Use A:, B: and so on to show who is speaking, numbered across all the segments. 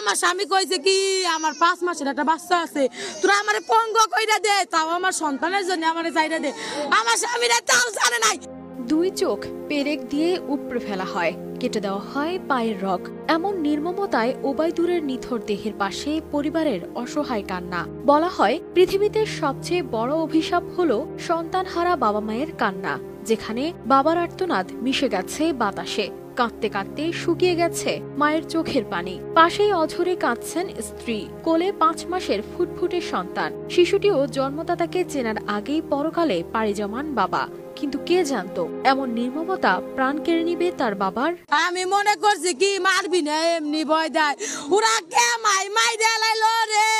A: আমার স্বামী কইছে কি আমার 5 মাসের একটা বাচ্চা আছে, তোরা আমারে পঙ্গ কইরা দে, তাও আমার সন্তানের জন্য আমারে চাইরা দে। আমার স্বামীরা তাও জানে নাই।
B: দুই চোখ পেরেক দিয়ে উপড়ে ফেলা হয়, কেটে দেওয়া হয় পায়ের রগ। এমন নির্মমতায় ওবায়দুরের নিথর দেহের পাশে পরিবারের অসহায় কান্না। বলা হয় পৃথিবীতে সবচেয়ে বড় অভিশাপ হলো সন্তানহারা বাবা মায়ের কান্না, যেখানে বাবার আর্তনাদ মিশে গেছে বাতাসে। কাঁদতে কাঁদতে শুকিয়ে গেছে মায়ের চোখের পানি। পাশেই অঝরে কাঁদছেন স্ত্রী, কোলে 5 মাসের ফুটফুটে সন্তান। শিশুটিও জন্মদাতাকে চেনার আগেই পরকালে পাড়ি জমান বাবা। কিন্তু কে জানতো এমন নির্মমতা প্রাণ কেড়ে নিবে তার বাবার।
A: আমি মনে করছি কি মারবি না, এমনি ভয় দেয়। ওরা কে মাই দেলাইলো রে।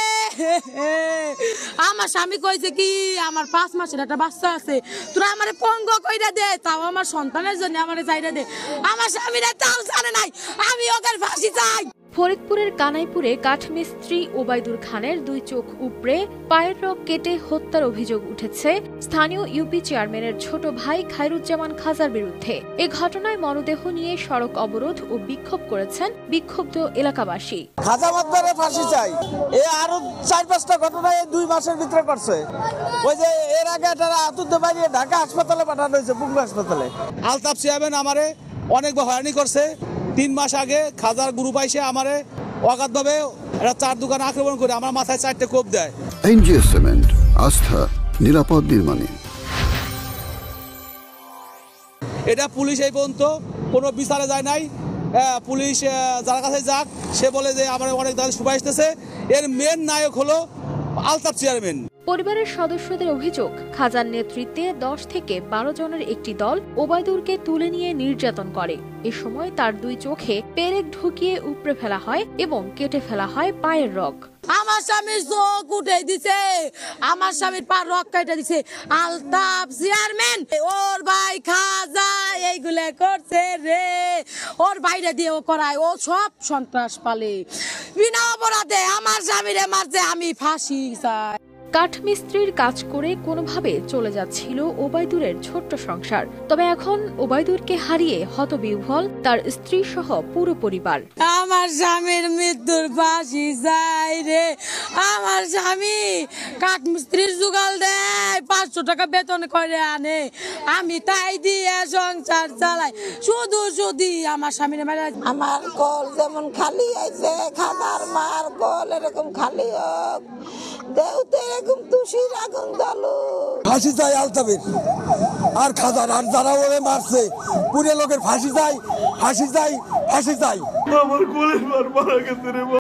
A: আমার স্বামী কইছে কি আমার 5 মাসের একটা বাচ্চা আছে, তোরা আমারে পঙ্গ কইরা দে, তাও আমার সন্তানের জন্য আমারে চাইরা দে। আমার স্বামীরা তাও জানে নাই, আমি ওকে ফাঁসি চাই।
B: ফরিদপুরের কানাইপুরে কাঠমিস্ত্রি ওবায়দুর খানের 2 চোখ উপড়ে পায়ের রগ কেটে হত্যার অভিযোগ উঠেছে স্থানীয় ইউপি চেয়ারম্যানের ছোট ভাই খায়রুজ্জামান খাজার বিরুদ্ধে। এ ঘটনায় মরদেহ নিয়ে সড়ক অবরোধ ও বিক্ষোভ করেছেন বিক্ষুব্ধ এলাকাবাসী।
C: খাজা মাতবারে ফাঁসি চাই। এ আরো 4-5টা ঘটনা এই 2 মাসের ভিতরে করছে। ওই যে এর আগে তারা আতুতে বাইরে ঢাকা হাসপাতালে পাঠানো হয়েছে, পুঙ্গু হাসপাতালে। আলতাফ চেয়ারম্যান আমারে অনেক হয়রানি করছে। 3 মাস আগে খাজার গ্রুপ আইসে আমারে অগাধভাবে একটা 4 দোকান আক্রমণ করে আমার মাথায় 4টে কোপ দেয়।
D: এনজিএস সিমেন্ট, আস্থা নিরাপদ নির্মাণে।
C: এটা পুলিশ এই পর্যন্ত কোনো বিচারে যায় নাই। পুলিশ যার কাছে যাক, সে বলে যে আমার অনেক দাঁড়িয়ে সুপারিশ দিতেছে। এর মেন নায়ক হলো আলতাফ চেয়ারম্যান।
B: পরিবারের সদস্যদের অভিযোগ, খাজার নেতৃত্বে 10 থেকে 12 জনের একটি দল ওবায়দুরকে তুলে নিয়ে নির্যাতন করে। এ সময় তার 2 চোখে পেরেক ঢুকিয়ে উপড়ে ফেলা হয় এবং কেটে ফেলা হয় পায়ের রগ।
A: আমার স্বামীর চোখ উঠে দিছে, আমার স্বামীর পা রক কেটে দিছে আলতাফ চেয়ারম্যান। ওর ভাই খাজা এইগুলা করছে রে, ওর বাইরে দিয়ে ও করায়, ও সব সন্ত্রাস পালে। বিনা অপরাধে আমার স্বামীরে মারছে, আমি ফাঁসি চাই।
B: কাঠমিস্ত্রির কাজ করে কোনোভাবে চলে যাচ্ছিল ওবায়দুরের ছোট্ট সংসার। তবে এখন ওবায়দুরকে হারিয়ে হতবিহ্বল তার স্ত্রী সহ পুরো পরিবার।
A: আমার স্বামীর মৃত্যুর ফাঁসি চাই রে। আমার স্বামী কাঠমিস্ত্রির জোগাল দেয়, 500 টাকা বেতন করে আনে, আমি তাই দিয়ে সংসার চালাই। শুধু আমার স্বামীর মেরে।
E: আমার কল যেমন খালি আছে, খাবার মার কল এরকম খালি হোক, দেউতে এরকম তুষির আগুন জ্বালো।
F: ফাঁসি চাই আলতাফের আর খাজার, আর যারা ওরে মারছে পুরে লোকের ফাঁসি চাই, ফাঁসি চাই, ফাঁসি চাই।
G: আমার কোলের মার মারা গেছে রে।